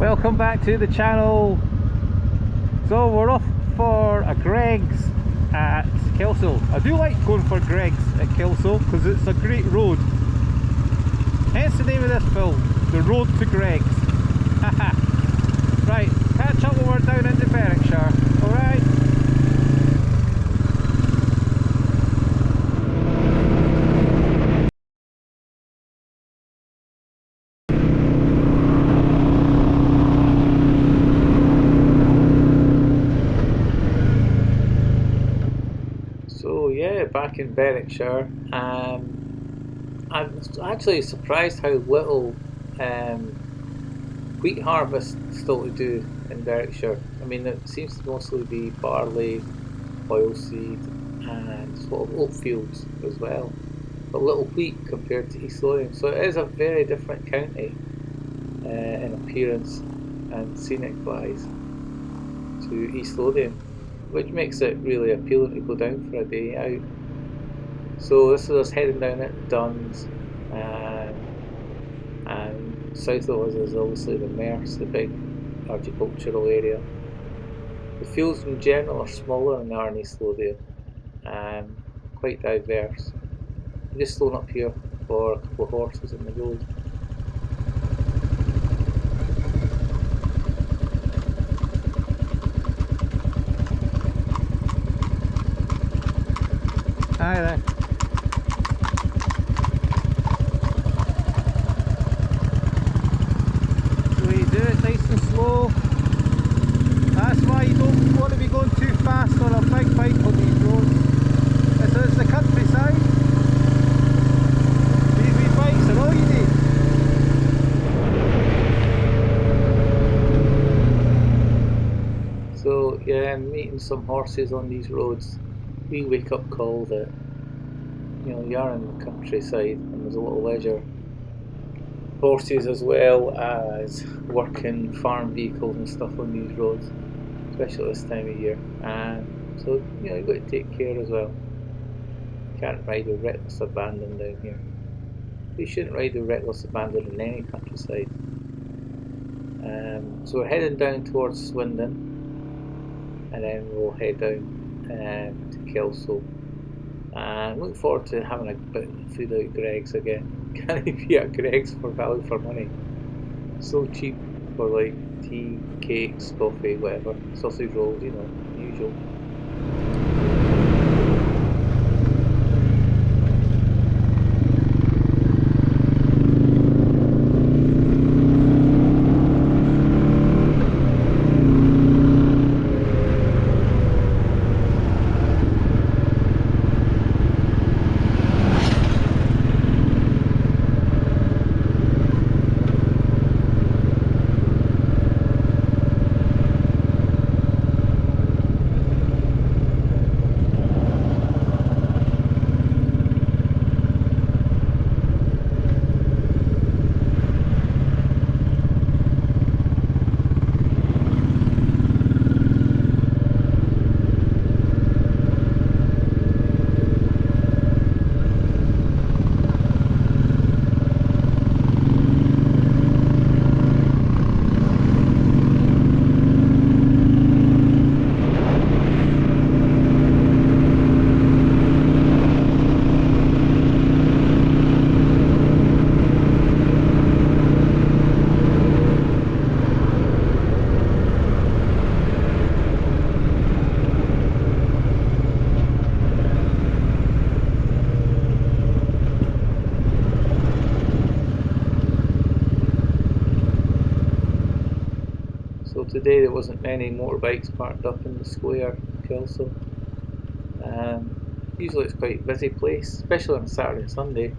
Welcome back to the channel. So we're off for a Greg's at Kelso. I do like going for Greg's at Kelso because it's a great road. Hence the name of this film, The Road to Greg's. Right, catch up when we're down into Berwickshire, alright? So yeah, back in Berwickshire, I'm actually surprised how little wheat harvest still to do in Berwickshire. I mean, it seems to mostly be barley, oilseed, and sort of oat fields as well, but little wheat compared to East Lothian. So it is a very different county in appearance and scenic wise to East Lothian, which makes it really appealing to go down for a day out. So this is us heading down at Duns, and south of us is obviously the Merse, the big agricultural area. The fields in general are smaller than they are in East Lothian, quite diverse. I'm just slowing up here for a couple of horses on the road. Hi there. So you do it nice and slow. That's why you don't want to be going too fast on a big bike on these roads. It's the countryside. These wee bikes are all you need. So yeah, I'm meeting some horses on these roads. Wee wake up call that, you know, you are in the countryside and there's a lot of leisure. Horses as well as working farm vehicles and stuff on these roads, especially this time of year. And so, you know, you've got to take care as well. You can't ride with reckless abandon down here. You shouldn't ride with reckless abandon in any countryside. So we're heading down towards Swindon, and then we'll head down to Kelso. And looking forward to having a bit of food out at Greg's again. Can't be at Greg's for value for money. So cheap for like tea, cakes, coffee, whatever. Sausage rolls, you know, usual. So today there wasn't many motorbikes parked up in the square, Kelso. Usually it's quite a busy place, especially on Saturday and Sunday,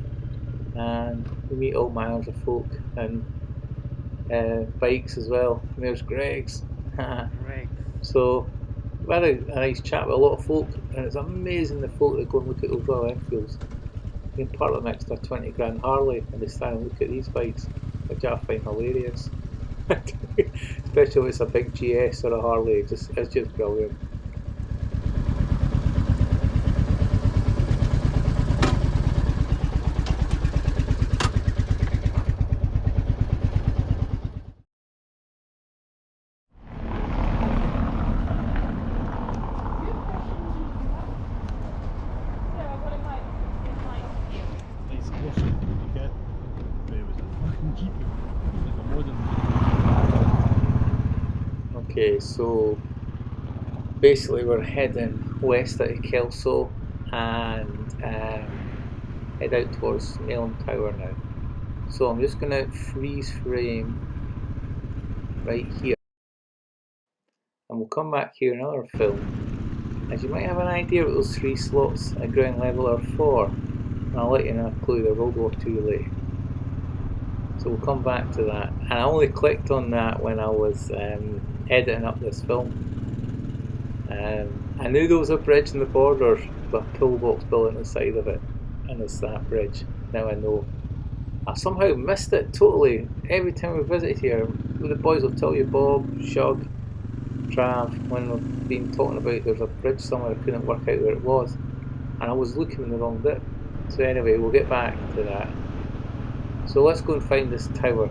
and we meet all manners of folk and bikes as well. And there's Greg's. Right. So we had a nice chat with a lot of folk, and it's amazing the folk that go and look at those Royal Enfields. You can part of them extra 20 grand Harley and they stand and look at these bikes, which I find hilarious. Especially if it's a big GS or a Harley, it's just brilliant. Okay, so basically we're heading west out of Kelso and head out towards Mailham Tower now. So I'm just going to freeze frame right here, and we'll come back here in another film, as you might have an idea what those three slots at ground level are for, and I'll let you know a clue, they're World War II related. So we'll come back to that, and I only clicked on that when I was editing up this film. I knew there was a bridge in the border with a pillbox built on the side of it, and it's that bridge. Now I know. I somehow missed it totally. Every time we visited here, the boys will tell you, Bob, Shug, Trav, when we've been talking about there's a bridge somewhere, I couldn't work out where it was, and I was looking in the wrong bit. So anyway, we'll get back to that. So let's go and find this tower.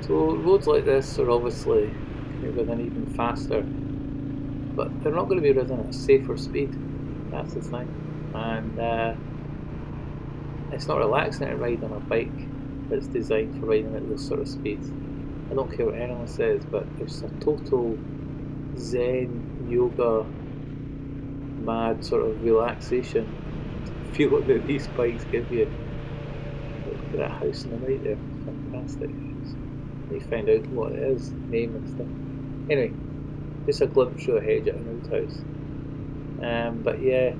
So roads like this are obviously going to be ridden even faster, but they're not going to be ridden at a safer speed. That's the thing, and it's not relaxing to ride on a bike that's designed for riding at those sort of speeds. I don't care what anyone says, but it's a total Zen yoga mad sort of relaxation feeling that these bikes give you. Look at that house in the right there, fantastic house. They find out what it is, name and stuff. Anyway, just a glimpse through a hedge at an old house. But yeah,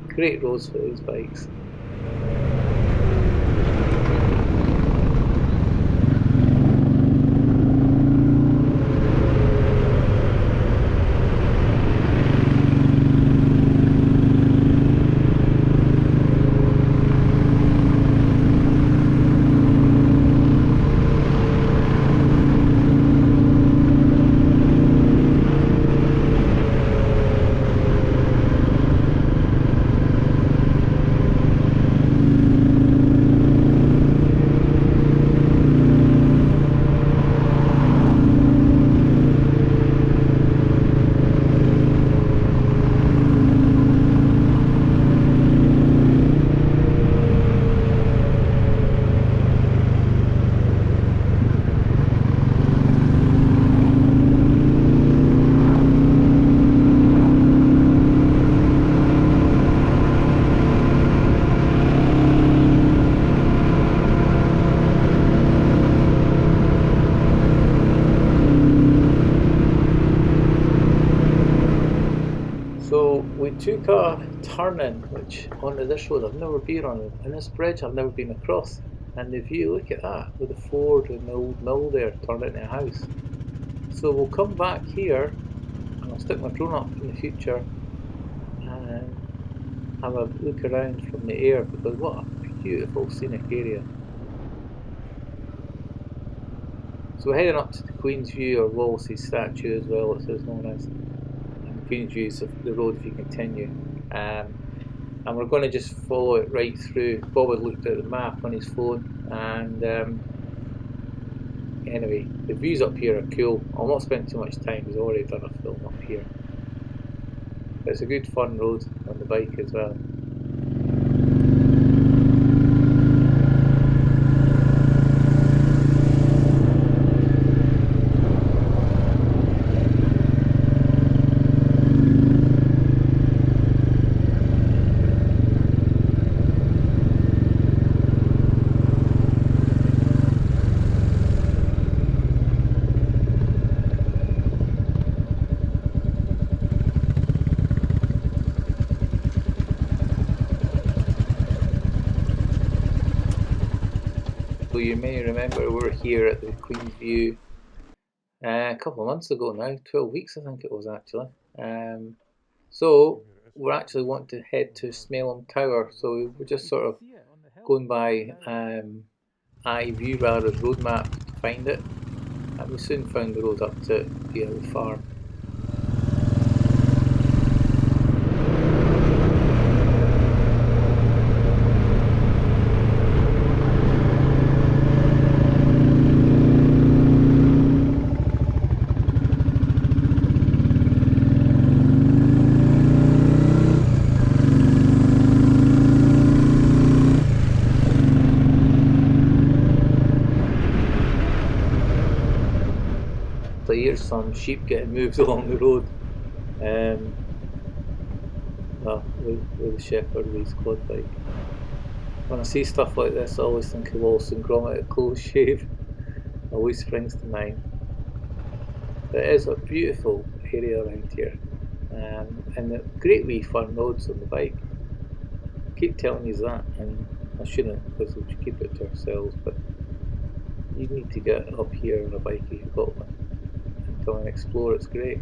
great roads for these bikes. So we took a turning which onto this road I've never been on, and this bridge I've never been across. And the view, look at that, with the ford and the old mill there turned into a house. So we'll come back here and I'll stick my drone up in the future and have a look around from the air, because what a beautiful scenic area. So we're heading up to the Queen's View, or Wallace's statue as well, it is known as. Queen's View is the road if you continue, and we're going to just follow it right through. Bob had looked at the map on his phone, and anyway, the views up here are cool. I'll not spend too much time because I've already done a film up here. It's a good fun road on the bike as well. So you may remember we were here at the Queen's View a couple of months ago now, 12 weeks I think it was actually. So we're actually wanting to head to Smailham Tower, so we were just sort of going by iView rather as road map to find it, and we soon found the road up to it via the farm. So here's some sheep getting moved along the road. Well, with the shepherd with his quad bike. When I see stuff like this, I always think of Wallace and Gromit at Close Shave. Always springs to mind. But it is a beautiful area around here, and the great wee fun roads on the bike. I keep telling you that, and I shouldn't because we should keep it to ourselves. But you need to get up here on a bike if you've got one and come and explore. It's great.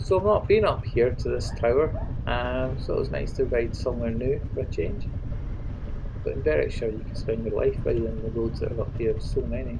So I've not been up here to this tower, so it was nice to ride somewhere new for a change. But in Berwickshire you can spend your life riding the roads that are up here, so many.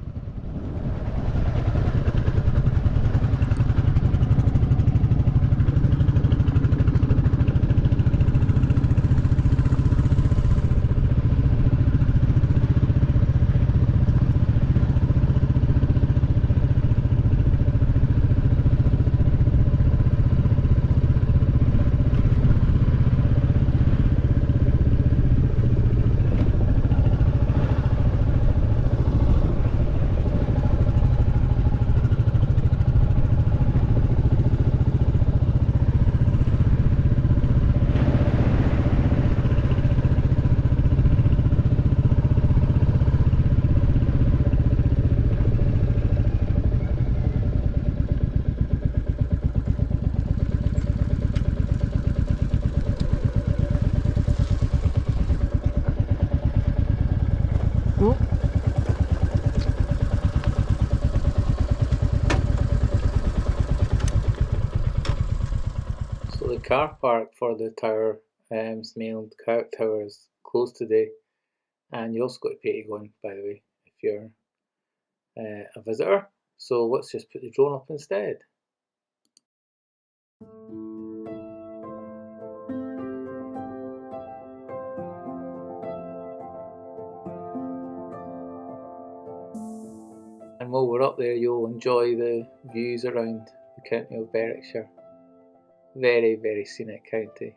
So the car park for the tower, Smailham Tower, is closed today, and you also got to pay to go in, by the way, if you're a visitor. So let's just put the drone up instead. And while we're up there, you'll enjoy the views around the county of Berwickshire. Very, very scenic county.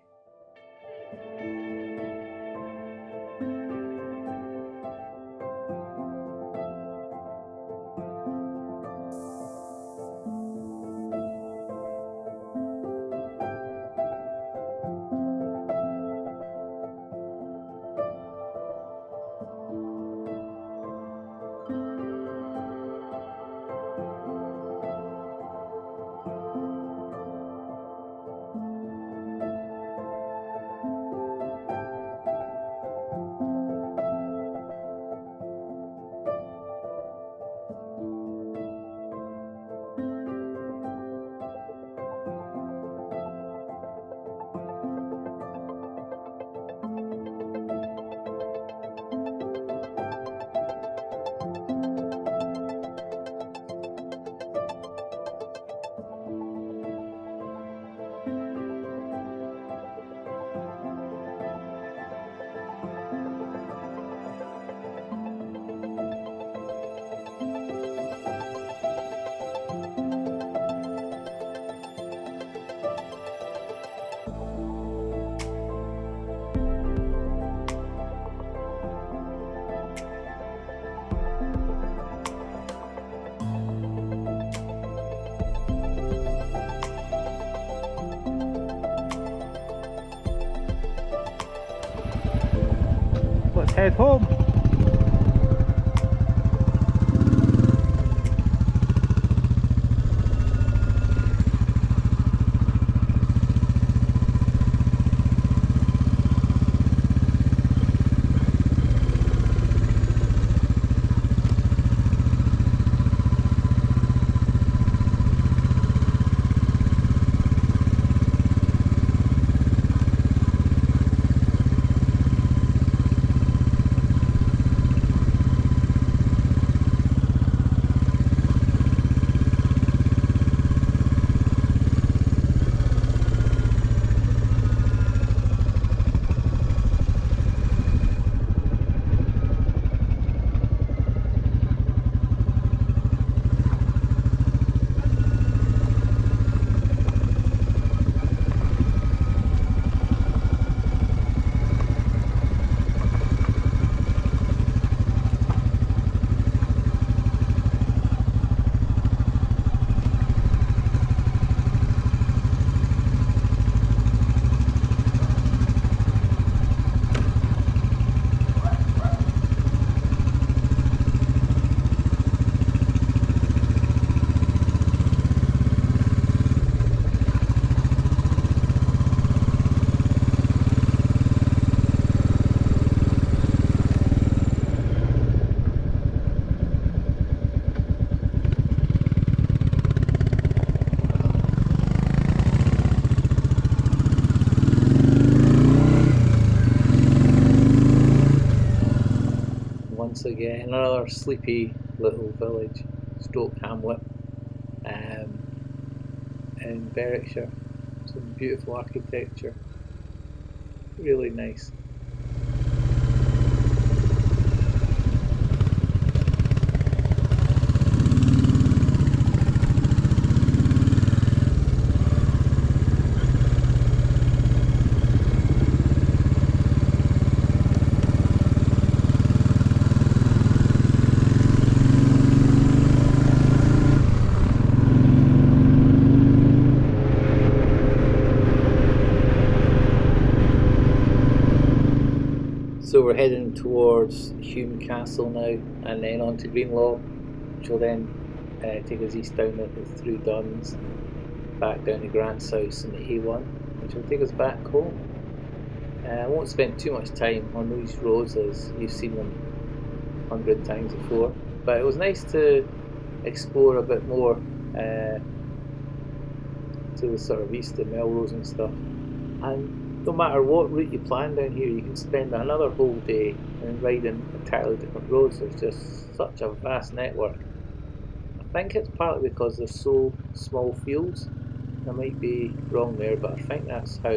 head home. Once again, another sleepy little village, Stoke Hamlet, in Berwickshire. Some beautiful architecture, really nice. So we're heading towards Hume Castle now, and then on to Greenlaw, which will then take us east down through Duns, back down to Grant's house and the A1, which will take us back home. I won't spend too much time on these roads as you've seen them 100 times before, but it was nice to explore a bit more to the sort of east of Melrose and stuff. And no matter what route you plan down here, you can spend another whole day and riding entirely different roads. There's just such a vast network. I think it's partly because they're so small fields. I might be wrong there, but I think that's how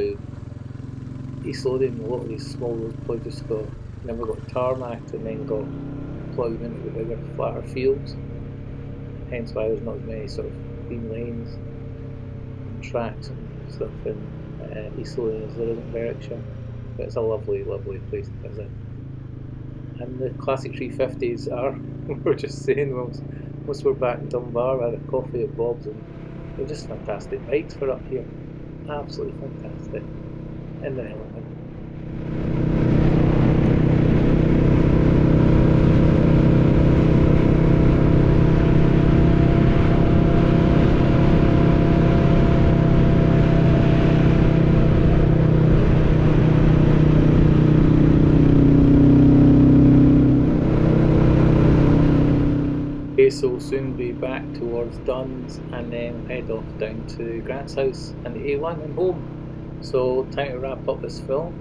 East Lothian, a lot of these small roads probably just never got tarmacked and then got plugged into the bigger, flatter fields. Hence why there's not as many sort of clean lanes and tracks and stuff in East Lothian as there is in Berwickshire, but it's a lovely, lovely place to visit. And the classic 350s are, we're just saying, once we're back in Dunbar, we had a coffee at Bob's, and they're just fantastic bikes for up here. Absolutely fantastic. In their element. So we'll soon be back towards Duns and then head off down to Grant's house and the A1 and home. So time to wrap up this film.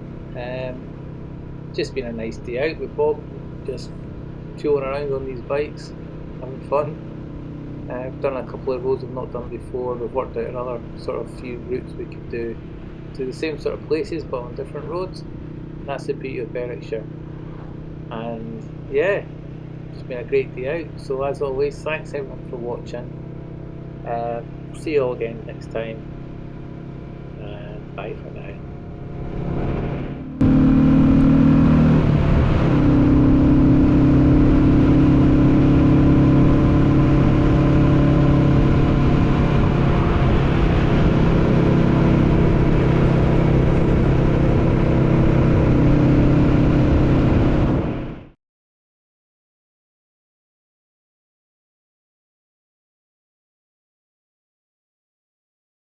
Just been a nice day out with Bob, just tooling around on these bikes, having fun. I've done a couple of roads I've not done before. We've worked out another sort of few routes we could do to the same sort of places but on different roads. That's the beauty of Berwickshire. And yeah, it's been a great day out. So as always, thanks everyone for watching. See you all again next time. Bye for now.